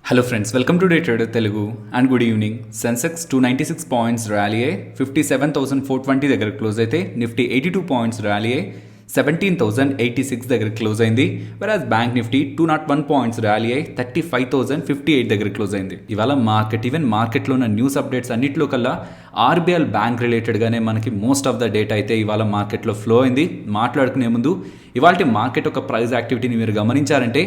Hello friends, welcome to day trader Telugu and good evening. Sensex 296 points rally అయ్యి 57,420 దగ్గర close అయితే, Nifty 82 points rally అయ్యి 17,086 దగ్గర క్లోజ్ అయింది. వెరాజ్ బ్యాంక్ నిఫ్టీ 201 పాయింట్స్ ర్యాలీ అయ్యి 35,058 దగ్గర క్లోజ్ అయింది. ఇవాళ మార్కెట్లో ఉన్న న్యూస్ అప్డేట్స్ అన్నింటిలో కల్లా ఆర్బీఎల్ బ్యాంక్ రిలేటెడ్గానే మనకి మోస్ట్ ఆఫ్ ద డేటా అయితే ఇవాళ మార్కెట్లో ఫ్లో అయింది. మాట్లాడుకునే ముందు ఇవాళ మార్కెట్ ఒక ప్రైస్ యాక్టివిటీని మీరు గమనించారంటే,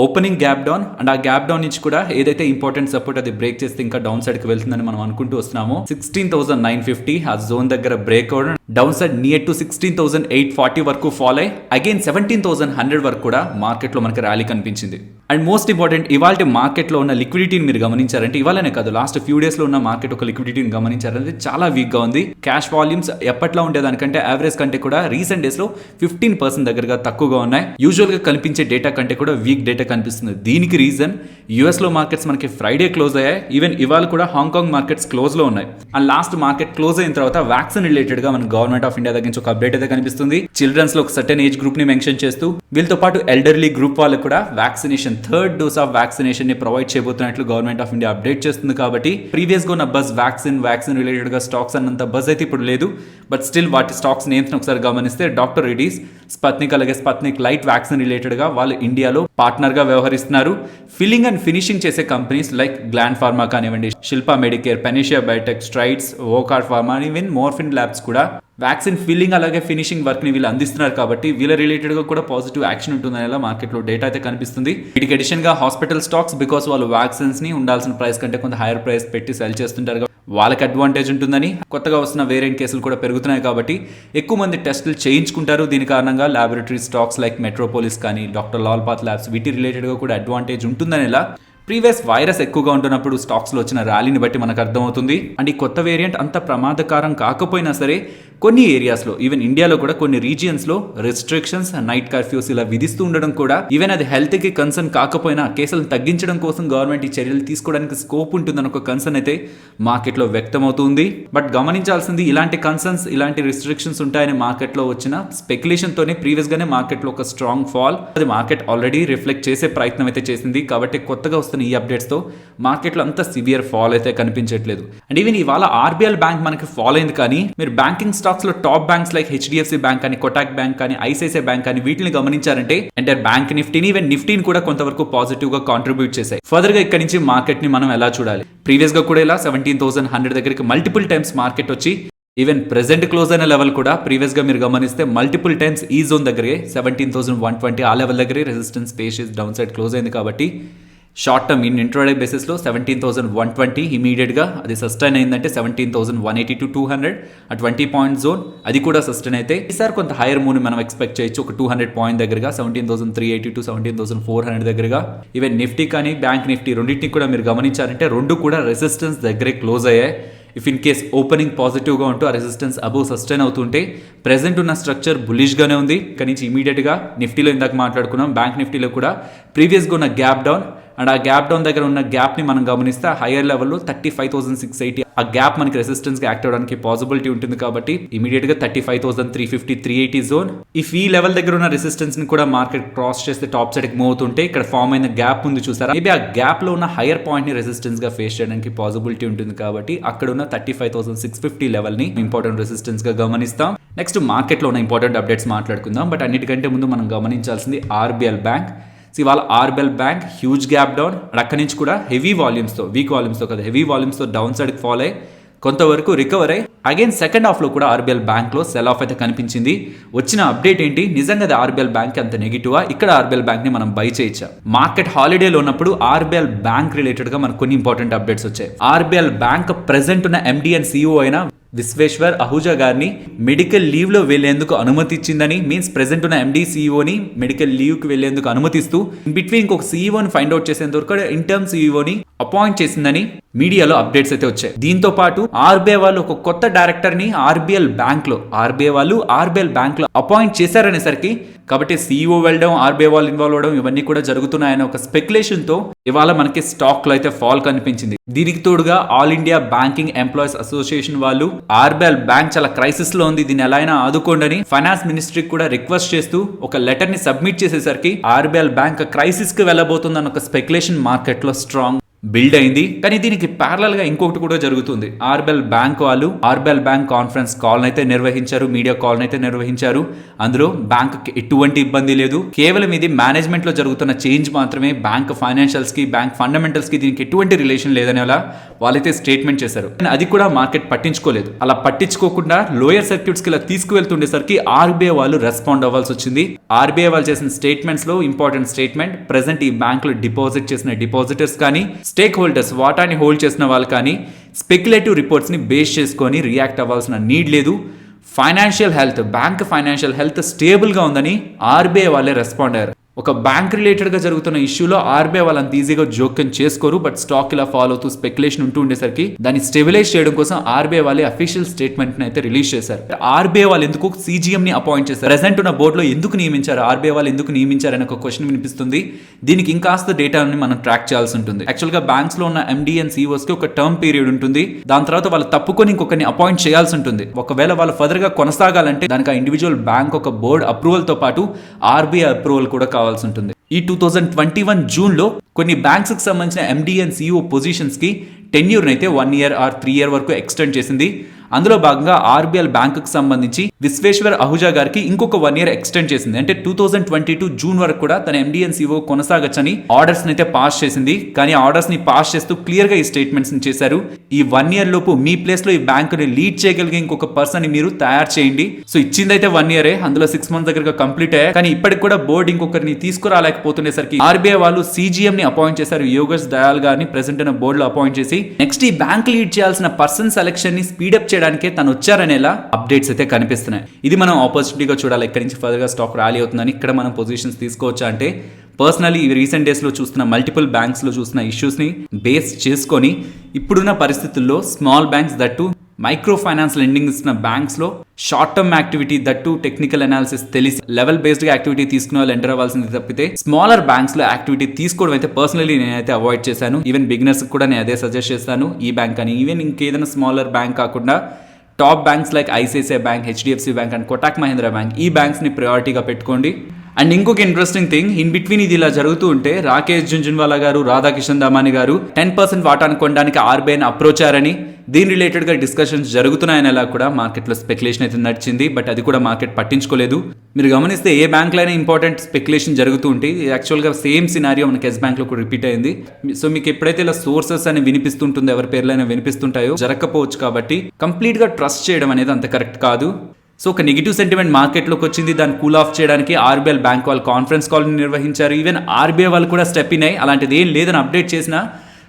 ఓపెనింగ్ గ్యాప్ డౌన్ అండ్ ఆ గ్యాప్ డౌన్ నుంచి కూడా ఏదైతే ఇంపార్టెంట్ సపోర్ట్ అది బ్రేక్ చేస్తే ఇంకా డౌన్ సైడ్కి వెళ్తుందని మనం అనుకుంటూ వస్తున్నాము. 16,950 ఆ జోన్ దగ్గర బ్రేక్ అవడం, డౌన్ సైడ్ నియర్ టు 16,840 వరకు ఫాల్ అయ్యి అగైన్ 17,100 వరకు కూడా మార్కెట్లో మనకి ర్యాలీ కనిపించింది. అండ్ మోస్ట్ ఇంపార్టెంట్, ఇవాళ మార్కెట్లో ఉన్న లిక్విడిటీని మీరు గమనించారంటే, ఇవాళనే కాదు లాస్ట్ ఫ్యూ డేస్లో ఉన్న మార్కెట్ ఒక లిక్విడిటీని గమనించారంటే చాలా వీక్గా ఉంది. క్యాష్ వాల్యూమ్స్ ఎప్పట్లో ఉండేదానికంటే యావరేజ్ కంటే కూడా రీసెంట్ డేస్లో 15% దగ్గరగా తక్కువగా ఉన్నాయి. యూజువల్గా కనిపించే డేటా కంటే కూడా వీక్ డేటా కనిపిస్తుంది. దీనికి రీజన్ యూఎస్లో మార్కెట్స్ మనకి ఫ్రైడే క్లోజ్ అయ్యాయి. ఈవెన్ ఇవాళ కూడా హాంకాంగ్ మార్కెట్స్ క్లోజ్లో ఉన్నాయి. అండ్ లాస్ట్ మార్కెట్ క్లోజ్ అయిన తర్వాత వ్యాక్సిన్ రిలేటెడ్గా మన గవర్నమెంట్ ఆఫ్ ఇండియా దగ్గర నుంచి ఒక అప్డేట్ అయితే కనిపిస్తుంది. చిల్డ్రన్స్ లో ఒక సర్టెన్ ఏజ్ గ్రూప్ ని మెన్షన్ చేస్తూ, వీళ్ళతో పాటు ఎల్డర్లీ గ్రూప్ వాళ్ళకు కూడా vaccination third dose of vaccination ని ప్రొవైడ్ చేయబోతున్నట్లు గవర్నమెంట్ ఆఫ్ ఇండియా అప్డేట్ చేస్తుంది. కాబట్టి ప్రీవియస్ గా ఉన్న బజ్ వ్యాక్సిన్ రిలేటెడ్ గా స్టాక్స్ అన్నంత బజ్ అయితే ఇప్పుడు లేదు. బట్ స్టిల్ వాటి స్టాక్స్ నేమ్స్ ఒకసారి గమనిస్తే, డాక్టర్ రెడ్డీస్, స్పత్నిక్, అలాగే స్పత్నిక్ లైట్ వ్యాక్సిన్ రిలేటెడ్ గా వాళ్ళు ఇండియాలో పార్ట్నర్ గా వ్యవహరిస్తున్నారు. ఫిల్లింగ్ అండ్ ఫినిషింగ్ చేసే కంపెనీస్ లైక్ గ్లాండ్ ఫార్మా కానివ్వండి, శిల్పా మెడికేర్, పెనిషియా బయోటెక్, స్ట్రైడ్స్, వోకార్ ఫార్మా, ఈవెన్ మోర్ఫిన్ ల్యాబ్స్ కూడా వ్యాక్సిన్ ఫిల్లింగ్ అలాగే ఫినిషింగ్ వర్క్ ని వీళ్ళు అందిస్తున్నారు. కాబట్టి వీళ్ళ రిలేటెడ్ గా కూడా పాజిటివ్ యాక్షన్ ఉంటుందనేలా మార్కెట్ లో డేటా అయితే కనిపిస్తుంది. వీటికి అడిషన్ గా హాస్పిటల్ స్టాక్స్, బికాస్ వాళ్ళు వ్యాక్సిన్స్ ని ఉండాల్సిన ప్రైస్ కంటే కొంత హైయర్ ప్రైస్ పెట్టి సెల్ చేస్తుంటారు, వాళ్ళకి అడ్వాంటేజ్ ఉంటుందని. కొత్తగా వస్తున్న వేరియంట్ కేసులు కూడా పెరుగుతున్నాయి కాబట్టి ఎక్కువ మంది టెస్టులు చేయించుకుంటారు. దీని కారణంగా ల్యాబొరేటరీ స్టాక్స్ లైక్ మెట్రోపోలిస్ కానీ, డాక్టర్ లాల్ పాత్ ల్యాబ్స్, వీటి రిలేటెడ్ గా కూడా అడ్వాంటేజ్ ఉంటుందనేలా ప్రీవియస్ వైరస్ ఎక్కువగా ఉంటున్నప్పుడు స్టాక్స్లో వచ్చిన ర్యాలీని బట్టి మనకు అర్థమవుతుంది. అండ్ ఈ కొత్త వేరియంట్ అంత ప్రమాదకరం కాకపోయినా సరే, కొన్ని ఏరియాస్లో ఈవెన్ ఇండియాలో కూడా కొన్ని రీజియన్స్లో రెస్ట్రిక్షన్స్, నైట్ కర్ఫ్యూస్ ఇలా విధిస్తూ ఉండడం కూడా, ఈవెన్ అది హెల్త్కి కన్సర్న్ కాకపోయినా కేసులను తగ్గించడం కోసం గవర్నమెంట్ ఈ చర్యలు తీసుకోవడానికి స్కోప్ ఉంటుందని ఒక కన్సర్న్ అయితే మార్కెట్లో వ్యక్తమవుతుంది. బట్ గమనించాల్సింది, ఇలాంటి కన్సర్న్స్, ఇలాంటి రిస్ట్రిక్షన్స్ ఉంటాయని మార్కెట్లో వచ్చిన స్పెక్యులేషన్తోనే ప్రీవియస్గానే మార్కెట్లో ఒక స్ట్రాంగ్ ఫాల్ అది మార్కెట్ ఆల్రెడీ రిఫ్లెక్ట్ చేసే ప్రయత్నం అయితే చేసింది. కాబట్టి కొత్తగా ఈ అప్డేట్స్ తో మార్కెట్లో అంత సివియర్ ఫాల్ అయితే కనిపించట్లేదు. అండ్ ఈవెన్ ఇవాళ ఆర్బీఎల్ బ్యాంక్ మనకి ఫాల్ అయింది. కానీ మీరు బ్యాంకింగ్ స్టాక్స్ లో top banks like HDFC bank కానీ, కొటాక్ బ్యాంక్ కానీ, ఐసిఐసిఐ బ్యాంక్ కానీ వీటిని గమనించారంటే, అంటే బ్యాంక్ నిఫ్టీని, ఈవెన్ నిఫ్టీని కూడా కొంతవరకు పాజిటివ్ గా కాంట్రిబ్యూట్ చేశాయి. ఫర్దర్ గా ఇక్కడ నుంచి మార్కెట్ ని మనం ఎలా చూడాలి? ప్రీవియస్ గా కూడా ఇలా 17,100 దగ్గరికి మల్టిపుల్ టైమ్స్ మార్కెట్ వచ్చి, ఈవెన్ ప్రెసెంట్ క్లోజ్ అయిన లెవెల్ కూడా ప్రీవియస్ గా మీరు గమనిస్తే మల్టిపుల్ టైమ్స్ ఈ జోన్ దగ్గరే 17,120 ఆ లెవెల్ దగ్గరే రెసిస్టెన్స్ ఫేస్ చేసి డౌన్ సైడ్ క్లోజ్ అయింది. కాబట్టి షార్ట్ టర్మ్ ఇన్ ఇంట్రాడే బేసిస్లో 17,120 ఇమీడియట్గా అది సస్టైన్ అయిందంటే 17,180 to 200 ఆ 20 పాయింట్ జోన్ అది కూడా సస్టైన్ అయితే ఈసారి కొంత హైయర్ మూవ్ని మనం ఎక్స్పెక్ట్ చేయొచ్చు. ఒక 200 పాయింట్ దగ్గరగా 17,380 to 17,400 దగ్గరగా. ఈవెన్ నిఫ్టీ కానీ బ్యాంక్ నిఫ్టీ రెండింటిని కూడా మీరు గమనించారంటే రెండు కూడా రెసిస్టెన్స్ దగ్గరే క్లోజ్ అయ్యాయి. ఇఫ్ ఇన్ కేస్ ఓపెనింగ్ పాజిటివ్గా ఉంటూ ఆ రెసిస్టెన్స్ అబోవ్ సస్టైన్ అవుతుంటే, ప్రెసెంట్ ఉన్న స్ట్రక్చర్ బులిష్గానే ఉంది. ఇక్కడ నుంచి ఇమీడియట్గా నిఫ్టీలో ఇందాక మాట్లాడుకున్నాం, బ్యాంక్ నిఫ్టీలో కూడా ప్రీవియస్గా ఉన్న గ్యాప్ డౌన్ అండ్ ఆ గ్యాప్ డౌన్ దగ్గర ఉన్న గ్యాప్ని మనం గమనిస్తే హైయర్ లెవెల్లో 35,680 ఆ గ్యాప్ మనకి రెసిస్టెన్స్గా యాక్ట్ అవడానికి పాసిబిలిటీ ఉంటుంది. కాబట్టి ఇమీడియట్గా 35,350, 380 జోన్, ఇఫ్ ఈ లెవెల్ దగ్గర ఉన్న రెసిస్టెన్స్ని కూడా మార్కెట్ క్రాస్ చేస్తే టాప్ సైడ్కి మూవ్ అవుతుంటే, ఇక్కడ ఫామ్ అయిన గ్యాప్ ఉంది చూసారా, మేబీ ఆ గ్యాప్లో ఉన్న హైయర్ పాయింట్ని రెసిస్టెన్స్గా ఫేస్ చేయడానికి పాసిబిలిటీ ఉంటుంది. కాబట్టి అక్కడ ఉన్న 35,650 లెవెల్ని ఇంపార్టెంట్ రెసిస్టెన్స్గా గమనిస్తాం. నెక్స్ట్ మార్కెట్లో ఉన్న ఇంపార్టెంట్ అప్డేట్స్ మాట్లాడుకుందాం. బట్ అన్నిటికంటే ముందు మనం గమనించాల్సింది ఆర్బీఎల్ బ్యాంక్. ఇవాళ RBL bank huge gap down, అక్కడి నుంచి కూడా హెవీ వాల్యూమ్స్తో, వీక్ వాల్యూమ్స్తో కదా, హెవీ వాల్యూమ్స్తో డౌన్ సైడ్కి ఫాల్ అయ్యి కొంతవరకు రికవర్ అయ్యి అగైన్ సెకండ్ హాఫ్లో కూడా ఆర్బీఎల్ బ్యాంక్లో సెల్ ఆఫ్ అయితే కనిపించింది. వచ్చిన అప్డేట్ ఏంటి? నిజంగా అది ఆర్బీఎల్ బ్యాంక్ అంత నెగిటివా? ఇక్కడ ఆర్బీఎల్ బ్యాంక్ని మనం బై చేయొచ్చా? మార్కెట్ హాలిడేలో ఉన్నప్పుడు ఆర్బీఎల్ బ్యాంక్ రిలేటెడ్గా మనకు కొన్ని ఇంపార్టెంట్ అప్డేట్స్ వచ్చాయి. ఆర్బీఎల్ బ్యాంక్ ప్రెసెంట్ ఉన్న ఎండీ అండ్ సిఇఓ అయిన విశ్వేశ్వర్ అహూజా గారిని మెడికల్ లీవ్ లో వెళ్లేందుకు అనుమతి ఇచ్చిందని, మీన్స్ ప్రెసెంట్ ఉన్న ఎండీ సీఈఓని మెడికల్ లీవ్ కి వెళ్లేందుకు అనుమతిస్తూ ఇన్ బిట్వీన్ ఇంకొక సీఈఓని ఫైండ్ అవుట్ చేసేంత వరకు ఇంటర్మ్ సీఈఓని అపాయింట్ చేసిందని మీడియాలో అప్డేట్స్ అయితే వచ్చాయి. దీంతో పాటు ఆర్బీఐ వాళ్ళు ఒక కొత్త డైరెక్టర్ ని ఆర్బీఎల్ బ్యాంక్ లో అపాయింట్ చేశారనేసరికి, కాబట్టి సీఈఓ వెళ్ళడం, ఆర్బీఐ వాళ్ళు ఇన్వాల్వ్ అవడం ఇవన్నీ కూడా జరుగుతున్నాయని ఒక స్పెక్యులేషన్ తో ఇవాళ మనకి స్టాక్ లో అయితే ఫాల్ కనిపించింది. దీనికి తోడుగా all India banking employees association వాళ్ళు ఆర్బీఎల్ బ్యాంక్ చాలా క్రైసిస్ లో ఉంది, దీన్ని ఎలా అయినా ఆదుకోండి ఫైనాన్స్ మినిస్ట్రీకి కూడా రిక్వెస్ట్ చేస్తూ ఒక లెటర్ ని సబ్మిట్ చేసేసరికి ఆర్బీఎల్ బ్యాంక్ క్రైసిస్ కి వెళ్ళబోతుందని ఒక స్పెక్యులేషన్ మార్కెట్ లో స్ట్రాంగ్. బిల్డ్ అయింది. కానీ దీనికి ప్యారలల్ గా ఇంకొకటి కూడా జరుగుతుంది. ఆర్బిఎల్ బ్యాంక్ వాళ్ళు ఆర్బిఎల్ బ్యాంక్ కాన్ఫరెన్స్ కాల్ అయితే నిర్వహించారు, మీడియా కాల్ అయితే నిర్వహించారు. అందులో బ్యాంక్ ఎటువంటి ఇబ్బంది లేదు, కేవలం ఇది మేనేజ్మెంట్ లో జరుగుతున్న చేంజ్ మాత్రమే, బ్యాంక్ ఫైనాన్షియల్స్ కి బ్యాంక్ ఫండమెంటల్స్ కి దీనికి ఎటువంటి రిలేషన్ లేదని వాళ్ళైతే స్టేట్మెంట్ చేశారు. అది కూడా మార్కెట్ పట్టించుకోలేదు. అలా పట్టించుకోకుండా లోయర్ సర్క్యూట్స్ కి ఇలా తీసుకువెళ్తుండేసరికి ఆర్బీఐ వాళ్ళు రెస్పాండ్ అవ్వాల్సి వచ్చింది. ఆర్బీఐ వాళ్ళు చేసిన స్టేట్మెంట్స్ లో ఇంపార్టెంట్ స్టేట్మెంట్, ప్రెసెంట్ ఈ బ్యాంక్ లో డిపాజిట్ చేసిన డిపాజిటర్స్ కానీ స్టేక్ హోల్డర్స్ వాటాని హోల్డ్ చేసిన వాళ్ళు కానీ స్పెక్యులేటివ్ రిపోర్ట్స్ ని బేస్ చేసుకొని రియాక్ట్ అవ్వాల్సిన నీడ్ లేదు. Financial health, bank financial health stable గా ఉందని ఆర్బీఐ వాళ్ళే రెస్పాండ్ అయ్యారు. ఒక బ్యాంక్ రిలేటెడ్ గా జరుగుతున్న ఇష్యూలో ఆర్బీఐ వాళ్ళంత ఈజీగా జోక్యం చేసుకోరు. బట్ స్టాక్ ఇలా ఫాలో అవుతూ స్పెక్యులేషన్ ఉంటూ ఉండేసరికి దాన్ని స్టెబిలైజ్ చేయడం కోసం ఆర్బీఐ వాళ్ళే అఫీషియల్ స్టేట్మెంట్ అయితే రిలీజ్ చేశారు. ఆర్బీఐ వాళ్ళు ఎందుకు సీజీఎం ని అపాయింట్ చేశారు, ప్రెసెంట్ ఉన్న బోర్డు లో ఎందుకు నియమించారు, ఆర్బీఐ వాళ్ళు ఎందుకు నియమించారు అనే ఒక క్వశ్చన్ వినిపిస్తుంది. దీనికి ఇంకాస్త డేటాని మనం ట్రాక్ చేయాల్సి ఉంటుంది. యాక్చువల్ గా బ్యాంక్స్ లో ఉన్న ఎండీ అండ్ సిఇఓస్ కి ఒక టర్మ్ పీరియడ్ ఉంటుంది. దాని తర్వాత వాళ్ళు తప్పుకొని ఇంకొకరిని అపాయింట్ చేయాల్సి ఉంటుంది. ఒకవేళ వాళ్ళు ఫర్దర్ గా కొనసాగాలంటే దానికి ఆ ఇండివిజువల్ బ్యాంక్ ఒక బోర్డు అప్రూవల్ తో పాటు ఆర్బీఐ అప్రూవల్ కూడా కావాల్సి ఉంటుంది. ఈ 2021 జూన్ లో కొన్ని బ్యాంక్స్ కి సంబంధించిన ఎండీ అండ్ సిఇఓ పొజిషన్స్ కి టెన్యూర్ అయితే 1 ఇయర్ ఆర్ 3 ఇయర్ వరకు ఎక్స్టెండ్ చేసింది. అందులో భాగంగా ఆర్బీఎల్ బ్యాంక్ కి సంబంధించి విశ్వేశ్వర్ అహుజా గారికి ఇంకొక 1 ఇయర్ ఎక్స్టెండ్ చేసింది. అంటే 2022 జూన్ వరకు కూడా తన ఎండీ అండ్ సిఇఓ కొనసాగచ్చని ఆర్డర్స్ అయితే పాస్ చేసింది. కానీ ఆర్డర్స్ ని పాస్ చేస్తూ క్లియర్ గా ఈ స్టేట్మెంట్స్ చేశారు. ఈ 1 ఇయర్ లోపు మీ ప్లేస్ లో ఈ బ్యాంక్ ని లీడ్ చేయగలిగే ఇంకొక పర్సన్ ని మీరు తయారు చేయండి. సో ఇచ్చిందైతే 1 ఇయరే, అందులో 6 మంత్స్ దగ్గరగా కంప్లీట్ అయ్యాయి. కానీ ఇప్పటికి కూడా బోర్డు ఇంకొకరిని తీసుకురాలేకపోతుండేసరికి ఆర్బీఐ వాళ్ళు సీజీఎం ని అపాయింట్ చేశారు. యోగేష్ దయాల్ గారిని ప్రెసెంట్ అయిన బోర్డు లో అపాయింట్ చేసి నెక్స్ట్ ఈ బ్యాంక్ లీడ్ చేయాల్సిన పర్సన్ సెలక్షన్ ని స్పీడప్ చేయడానికే తను వచ్చారనేలా అప్డేట్స్ అయితే కనిపిస్తున్నాయి. ఇది మనం ఆపర్చునిటీగా చూడాలి. ఎక్కడి నుంచి ఫర్దర్ గా స్టాక్ ర్యాలీ అవుతుందని ఇక్కడ మనం పొజిషన్స్ తీసుకోవచ్చా అంటే, పర్సనలీ ఈ రీసెంట్ డేస్ లో చూస్తున్న మల్టిపుల్ బ్యాంక్స్ లో చూస్తున్న ఇష్యూస్ ని బేస్ చేసుకొని ఇప్పుడున్న పరిస్థితుల్లో small banks that micro finance lending ఇస్తున్న బ్యాంక్స్ లో short term activity that technical analysis తెలిసి లెవెల్ బేస్డ్ గా యాక్టివిటీ తీసుకునే వాళ్ళు ఎంటర్ అవ్వాల్సింది తప్పితే స్మాలర్ బ్యాంక్స్ లో యాక్టివిటీ తీసుకోవడం అయితే పర్సనలీ నేనైతే అవాయిడ్ చేశాను. ఈవెన్ బిగినర్స్ కూడా నేను అదే సజెస్ట్ చేస్తాను. ఈ బ్యాంక్ అని ఈవెన్ ఇంకేదైనా స్మాలర్ బ్యాంక్ కాకుండా top banks like ICICI bank, HDFC bank and Kotak Mahindra bank, ఈ బ్యాంక్స్ ని ప్రయారిటీగా పెట్టుకోండి. అండ్ ఇంకొక ఇంట్రెస్టింగ్ థింగ్, ఇన్ బిట్వీన్ ఇది ఇలా జరుగుతూ ఉంటే రాకేష్ జుంజున్వాలా గారు, రాధాకిషన్ దామాని గారు 10% వాటాను కొనడానికి ఆర్బీఐని అప్రోచ్ అయ్యారని, దీని రిలేటెడ్ గా డిస్కషన్స్ జరుగుతున్నాయని అలా కూడా మార్కెట్ లో స్పెక్యులేషన్ అయితే నడిచింది. బట్ అది కూడా మార్కెట్ పట్టించుకోలేదు. మీరు గమనిస్తే ఏ బ్యాంక్ లో అయినా ఇంపార్టెంట్ స్పెక్యులేషన్ జరుగుతూ ఉంటే యాక్చువల్ గా సేమ్ సినారియో మనకి ఎస్ బ్యాంక్ లో కూడా రిపీట్ అయింది. సో మీకు ఎప్పుడైతే ఇలా సోర్సెస్ అని వినిపిస్తుంటుందో, ఎవరి పేర్లైనా వినిపిస్తుంటాయో జరగకపోవచ్చు. కాబట్టి కంప్లీట్ గా ట్రస్ట్ చేయడం అనేది అంత కరెక్ట్ కాదు. సో ఒక నెగిటివ్ సెంటిమెంట్ మార్కెట్లోకి వచ్చింది. దాన్ని కూల్ ఆఫ్ చేయడానికి ఆర్బీఐ బ్యాంక్ వాళ్ళు కాన్ఫరెన్స్ కాల్ నిర్వహించారు. ఈవెన్ ఆర్బీఐ వాళ్ళు కూడా స్టెప్ ఇన్ అయ్యి అలాంటిది ఏం లేదని అప్డేట్ చేసిన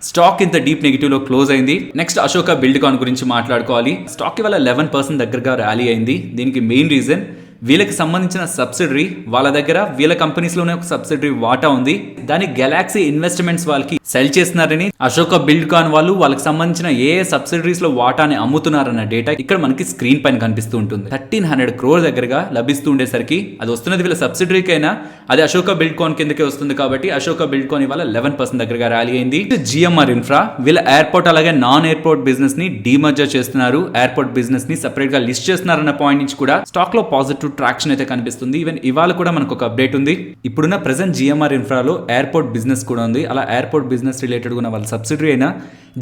స్టాక్ ఇంత డీప్ నెగిటివ్ లో క్లోజ్ అయింది. నెక్స్ట్ అశోక బిల్డ్కాన్ గురించి మాట్లాడుకోవాలి. స్టాక్ ఇవాళ 11% దగ్గరగా ర్యాలీ అయింది. దీనికి మెయిన్ రీజన్ వీళ్ళకి సంబంధించిన సబ్సిడరీ వాళ్ళ దగ్గర వీళ్ళ కంపెనీస్ లోనే ఒక సబ్సిడరీ వాటా ఉంది. దాని గెలాక్సీ ఇన్వెస్ట్మెంట్స్ వాళ్ళకి సెల్ చేస్తున్నారని అశోక బిల్డ్కాన్ వాళ్ళు వాళ్ళకి సంబంధించిన ఏ సబ్సిడరీస్ లో వాటాని అమ్ముతున్నారన్న డేటా ఇక్కడ మనకి స్క్రీన్ పైన కనిపిస్తూ ఉంటుంది. 1300 crore దగ్గరగా లభిస్తూ ఉండేసరికి అది వస్తున్నది వీళ్ళ సబ్సిడరీకైనా అది అశోక బిల్డ్కాన్ కిందకే వస్తుంది. కాబట్టి అశోక బిల్డ్కాన్ ఇవాళ 11% దగ్గరగా ర్యాలీ అయింది. జిఎంఆర్ ఇన్ఫ్రా వీళ్ళ ఎయిర్పోర్ట్ అలాగే నాన్ ఎయిర్పోర్ట్ బిజినెస్ ని డీమర్జర్ చేస్తున్నారు. ఎయిర్పోర్ట్ బిజినెస్ ని సెపరేట్ గా లిస్ట్ చేస్తున్నారన్న పాయింట్ నుంచి కూడా స్టాక్ లో పాజిటివ్ ట్రాక్షన్ అయితే కనిపిస్తుంది. ఈవెన్ ఇవాళ కూడా మనకు ఒక అప్డేట్ ఉంది. ఇప్పుడున్న ప్రెసెంట్ జిఎంఆర్ ఇన్ఫ్రాలో ఎయిర్పోర్ట్ బిజినెస్ కూడా ఉంది. అలా ఎయిర్పోర్ట్ బిజినెస్ రిలేటెడ్ ఉన్న వాళ్ళ సబ్సిడరీ అయిన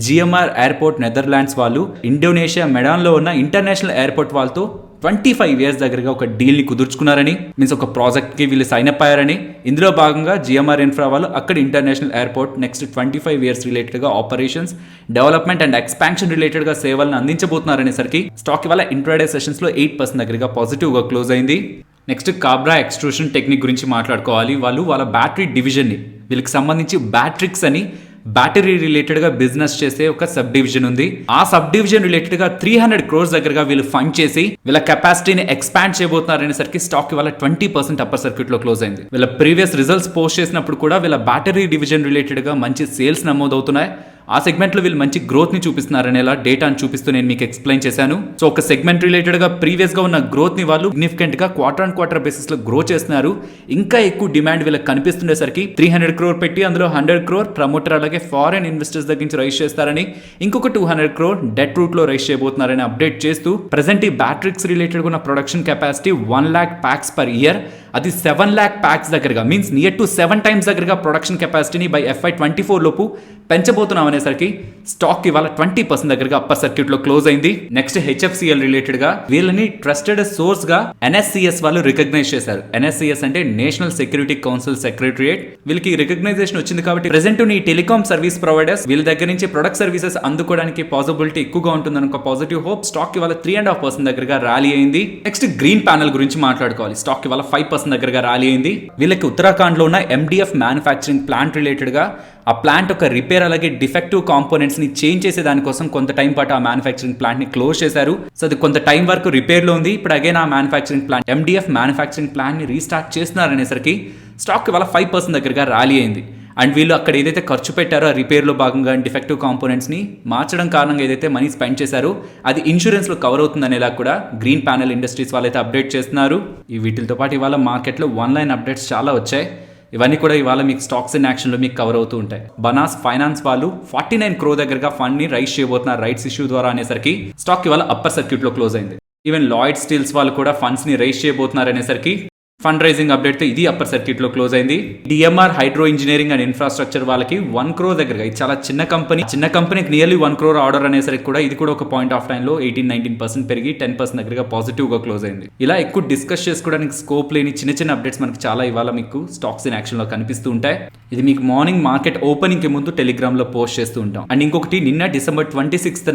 జిఎంఆర్ ఎయిర్పోర్ట్ నెదర్లాండ్స్ వాళ్ళు ఇండోనేషియా మెడాన్ లో ఉన్న ఇంటర్నేషనల్ ఎయిర్పోర్ట్ వాళ్ళతో 25 years దగ్గరగా ఒక డీల్ ని కుదుర్చుకున్నారని, మీన్స్ ఒక ప్రాజెక్ట్ కి వీళ్ళు సైన్ అప్ అయ్యారని. ఇందులో భాగంగా జిఎంఆర్ ఇన్ఫ్రా వాళ్ళు అక్కడ international airport next 25 years related గా operations, development and expansion related గా సేవలను అందించబోతున్నారనేసరికి స్టాక్ ఇవాళ ఇంట్రాడే సెషన్స్ లో 8% దగ్గరగా పాజిటివ్ గా క్లోజ్ అయింది. నెక్స్ట్ కాబ్రా ఎక్స్ట్రూషన్ టెక్నిక్ గురించి మాట్లాడుకోవాలి. వాళ్ళు వాళ్ళ బ్యాటరీ డివిజన్ ని వీళ్ళకి సంబంధించి బ్యాట్రిక్స్ అని బ్యాటరీ రిలేటెడ్ గా బిజినెస్ చేసే ఒక సబ్ డివిజన్ ఉంది. ఆ సబ్ డివిజన్ రిలేటెడ్ గా 300 crores దగ్గరగా వీళ్ళు ఫండ్ చేసి వీళ్ళ కెపాసిటీని ఎక్స్పాండ్ చేయబోతున్నారనేసరికి స్టాక్ ఇవాళ 20% అప్పర్ సర్క్యూట్ లో క్లోజ్ అయింది. వీళ్ళ ప్రీవియస్ రిజల్ట్స్ పోస్ట్ చేసినప్పుడు కూడా వీళ్ళ బ్యాటరీ డివిజన్ రిలేటెడ్ గా మంచి సేల్స్ నమోదవుతున్నాయి. ఆ సెగ్మెంట్ లో వీళ్ళు మంచి గ్రోత్ ని చూపిస్తున్నారనేలా డేటాను చూపిస్తూ నేను మీకు ఎక్స్ప్లెయిన్ చేశాను. సో ఒక సెగ్మెంట్ రిలేటెడ్ గా ప్రీవియస్ గా ఉన్న గ్రోత్ ని వాళ్ళు సిగ్నిఫికెంట్ గా క్వార్టర్ బేసిస్ లో గ్రో చేస్తున్నారు. ఇంకా ఎక్కువ డిమాండ్ వీళ్ళకి కనిపిస్తుండేసరికి 300 crore పెట్టి అందులో 100 crore ప్రమోటర్ అలాగే ఫారెన్ ఇన్వెస్టర్స్ దగ్గర నుంచి రైజ్ చేస్తారని, ఇంకొక 200 crore డెట్ రూట్ లో రైజ్ చేయబోతున్నారని అప్డేట్ చేస్తూ ప్రెసెంట్ ఈ బ్యాటరీస్ రిలేటెడ్ ఉన్న production capacity 1 lakh packs per year అది 7 lakh ప్యాక్స్ దగ్గరగా మీన్స్ నియర్ టు 7 times దగ్గరగా ప్రొడక్షన్ కెపాసిటీని బై FY24 లోపు పెంచబోతున్నాం అనేసరికి స్టాక్ ఇవాళ 20% దగ్గరగా అప్పర్ సర్క్యూట్ లో క్లోజ్ అయింది. నెక్స్ట్ HFCL రిలేటెడ్ గా వీళ్ళని ట్రస్టెడ్ సోర్స్ గా NSCS వాళ్ళు రికగ్నైజ్ చేశారు. NSCS అంటే నేషనల్ సెక్యూరిటీ కౌన్సిల్ సెక్రటరియట్. వీళ్ళకి రికగ్నైజేషన్ వచ్చింది కాబట్టి ప్రెసెంట్ ఈ టెలికాం సర్వీస్ ప్రొవైడర్స్ వీళ్ళ దగ్గర నుంచి ప్రొడక్ట్ సర్వీసెస్ అందుకోవడానికి పాసిబిలిటీ ఎక్కువగా ఉంటుందని ఒక పాజిటివ్ హోప్. స్టాక్ ఇవాళ 3.5% దగ్గరగా ర్యాలీ అయింది. నెక్స్ట్ గ్రీన్ ప్యానల్ గురించి మాట్లాడుకోవాలి. స్టాక్ ఇవాళ 5% దగ్గరగా ర్యాలీ అయింది. వీళ్ళకి ఉత్తరాఖండ్ లో ఉన్న MDF మ్యానుఫ్యాక్చరింగ్ ప్లాంట్ రిలేటెడ్ గా ఆ ప్లాంట్ ఒక రిపేర్ అలాగే డిఫెక్టివ్ కాంపోనెంట్స్ ని చేంజ్ చేసే దానికోసం కొంత టైం పాటు ఆ మ్యానుఫ్యాక్చరింగ్ ప్లాంట్ ని క్లోజ్ చేశారు. సో అది కొంత టైం వరకు రిపేర్ లో ఉంది. ఇప్పుడు అగైన్ ఆ manufacturing plant MDF manufacturing plant ని రీస్టార్ట్ చేస్తున్నారనేసరికి స్టాక్ ఇవాళ 5% దగ్గరగా ర్యాలీ అయింది. అండ్ వీళ్ళు అక్కడ ఏదైతే ఖర్చు పెట్టారో ఆ రిపేర్లో భాగంగా డిఫెక్టివ్ కాంపోనెంట్స్ని మార్చడం కారణంగా ఏదైతే మనీ స్పెండ్ చేశారో అది ఇన్సూరెన్స్లో కవర్ అవుతుందనేలా కూడా గ్రీన్ ప్యానల్ ఇండస్ట్రీస్ వాళ్ళైతే అప్డేట్ చేస్తున్నారు. ఈ వీటితో పాటు ఇవాళ మార్కెట్లో 1 line అప్డేట్స్ చాలా వచ్చాయి. ఇవన్నీ కూడా ఇవాళ మీకు స్టాక్స్ ఇన్ యాక్షన్లో మీకు కవర్ అవుతూ ఉంటాయి. బనాస్ ఫైనాన్స్ వాళ్ళు 49 crore దగ్గరగా ఫండ్ ని రైజ్ చేయబోతున్నారు రైట్స్ ఇష్యూ ద్వారా అనేసరికి స్టాక్ ఇవాళ అప్పర్ సర్క్యూట్ లో క్లోజ్ అయింది. ఈవెన్ లాయిడ్ స్టీల్స్ వాళ్ళు కూడా ఫండ్స్ ని రైజ్ చేయబోతున్నారు అనేసరికి ఫండ్ రైజింగ్ అప్డేట్ తో ఇది అప్పర్ సర్క్యూట్ లో క్లోజ్ అయింది. DMR hydro engineering and infrastructure వాళ్ళకి 1 crore దగ్గరగా, ఇది చాలా చిన్న కంపెనీకి నియర్లీ 1 crore ఆర్డర్ అనేసరికి కూడా ఇది కూడా ఒక పాయింట్ ఆఫ్ టైం లో 18-19% పెరిగి 10% దగ్గరగా పాజిటివ్ గా క్లోజ్ అయింది. ఇలా ఎక్కువ డిస్కస్ చేసుకోవడానికి స్కోప్ లేని చిన్న అప్డేట్స్ మనకి చాలా ఇవాళ మీకు స్టాక్స్ ఇన్ యాక్షన్ లో కనిపిస్తూ ఉంటాయి. ఇది మీకు మార్నింగ్ మార్కెట్ ఓపెనింగ్ కి ముందు టెలిగ్రామ్ లో పోస్ట్ చేస్తూ ఉంటాం. అండ్ ఇంకొకటి నిన్న December 26th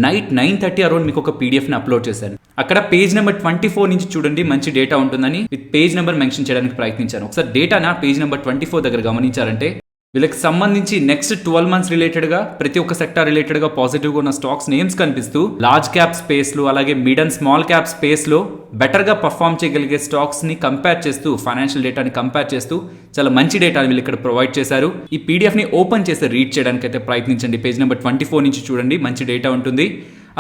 నైట్ 9:30 అరౌండ్ మీకు ఒక PDF ని అప్లోడ్ చేశాను. అక్కడ పేజ్ నెంబర్ 24 నుంచి చూడండి మంచి డేటా ఉంటుందని విత్ పేజ్ నెంబర్ మెన్షన్ చేయడానికి ప్రయత్నించాను. ఒకసారి డేటానా పేజ్ నెంబర్ 24 దగ్గర గమనించారంటే వీళ్ళకి సంబంధించి నెక్స్ట్ 12 months రిలేటెడ్ గా ప్రతి ఒక్క సెక్టార్ రిలేటెడ్ గా పాజిటివ్ గా ఉన్న స్టాక్స్ నేమ్స్ కనిపిస్తూ లార్జ్ క్యాప్ స్పేస్ లో అలాగే mid and small cap space లో బెటర్ గా పర్ఫామ్ చేయగలిగే స్టాక్స్ ని కంపేర్ చేస్తూ ఫైనాన్షియల్ డేటాని కంపేర్ చేస్తూ చాలా మంచి డేటాని వీళ్ళు ఇక్కడ ప్రొవైడ్ చేశారు. ఈ PDF ని ఓపెన్ చేసి రీడ్ చేయడానికి అయితే ప్రయత్నించండి. పేజ్ నెంబర్ 24 నుంచి చూడండి మంచి డేటా ఉంటుంది.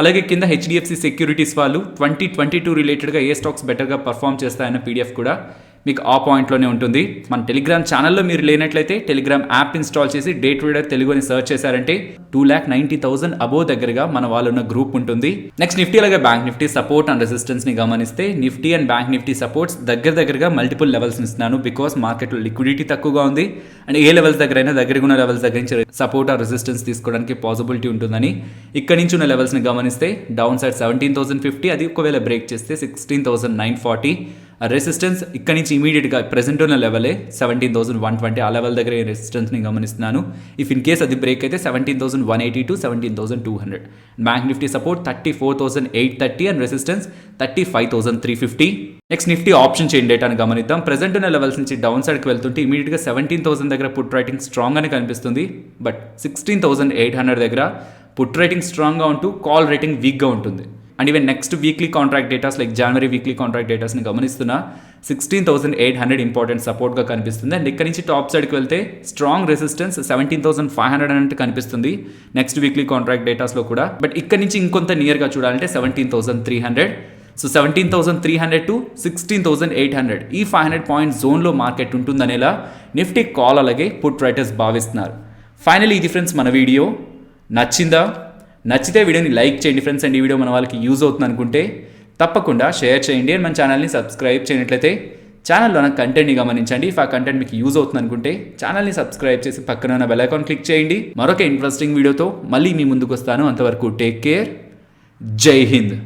అలాగే కింద HDFC సెక్యూరిటీస్ వాళ్ళు 2022 రిలేటెడ్గా ఏ స్టాక్స్ బెటర్గా పర్ఫామ్ చేస్తాయన్న PDF కూడా మీకు ఆ పాయింట్లోనే ఉంటుంది. మన టెలిగ్రామ్ ఛానల్లో మీరు లేనట్లయితే టెలిగ్రామ్ యాప్ ఇన్స్టాల్ చేసి డే ట్రేడర్ తెలుగు అని సర్చ్ చేశారంటే 2,90,000 అబోవ్ దగ్గరగా మన వాళ్ళున్న గ్రూప్ ఉంటుంది. నెక్స్ట్ నిఫ్టీ అలాగే bank Nifty support and resistance ని గమనిస్తే Nifty and bank Nifty supports దగ్గరగా మల్టిపుల్ లెవెల్స్ ఇస్తున్నాను. బికాస్ మార్కెట్లో లిక్విడిటీ తక్కువగా ఉంది అండ్ ఏ లెవెల్స్ దగ్గరైనా దగ్గరగా ఉన్న లెవెల్స్ దగ్గర నుంచి సపోర్ట్ ఆర్ రెసిస్టెన్స్ తీసుకోవడానికి పాసిబిలిటీ ఉంటుందని ఇక్కడ నుంచి ఉన్న లెవెల్స్ ని గమనిస్తే డౌన్ సైడ్ 17,050, అది ఒకవేళ బ్రేక్ చేస్తే 16,940. రెసిస్టెన్స్ ఇక్కడ నుంచి ఇమీడియట్గా ప్రెసెంట్ ఉన్న లెవెలే 17,120, ఆ లెవెల్ దగ్గర రెసిస్టెన్స్ని గమనిస్తున్నాను. ఇఫ్ ఇన్ కేస్ అది బ్రేక్ అయితే 17,180 to 17,200. Bank Nifty support 34,830 and resistance 35,350. Next Nifty option chain డేటాను గమనిద్దాం. ప్రెసెంట్ ఉన్న లెవెల్స్ నుంచి డౌన్ సైడ్కి వెళ్తుంటే ఇమీడియట్గా 17,000 దగ్గర పుట్ రైటింగ్ స్ట్రాంగ్ అని కనిపిస్తుంది. బట్ 16,800 దగ్గర పుట్ రైటింగ్ స్ట్రాంగ్గా ఉంటూ కాల్ రేటింగ్ వీక్గా ఉంటుంది. And even next weekly contract datas like జనవరి వీక్లీ కాంట్రాక్ట్ డేటాస్ని గమనిస్తున్నా 16,800 ఇంపార్టెంట్ సపోర్ట్గా కనిపిస్తుంది. అండ్ ఇక్కడ నుంచి టాప్ సైడ్కి వెళ్తే స్ట్రాంగ్ రెసిస్టెన్స్ 17,500 అన్నట్టు కనిపిస్తుంది నెక్స్ట్ వీక్లీ కాంట్రాక్ట్ డేటాస్లో కూడా. బట్ ఇక్కడ నుంచి ఇంకొంత నియర్గా చూడాలంటే 17,300. సో 17,300 to 16,800 ఈ 500 పాయింట్ జోన్లో మార్కెట్ ఉంటుందనేలా నిఫ్టీ కాల్ అలాగే పుట్ రైటర్స్ భావిస్తున్నారు. ఫైనలీ ఇది ఫ్రెండ్స్ మన వీడియో నచ్చితే వీడియోని లైక్ చేయండి ఫ్రెండ్స్. అండ్ ఈ వీడియో మన వాళ్ళకి యూజ్ అవుతుంది అనుకుంటే తప్పకుండా షేర్ చేయండి. అండ్ మన ఛానల్ని సబ్స్క్రైబ్ చేయనట్లయితే ఛానల్లో ఉన్న కంటెంట్ని గమనించండి. ఇఫ్ ఆ కంటెంట్ మీకు యూజ్ అవుతుంది అనుకుంటే ఛానల్ని సబ్స్క్రైబ్ చేసి పక్కన ఉన్న బెల్ ఐకాన్ క్లిక్ చేయండి. మరొక ఇంట్రెస్టింగ్ వీడియోతో మళ్ళీ మీ ముందుకు వస్తాను. అంతవరకు టేక్ కేర్. జై హింద్.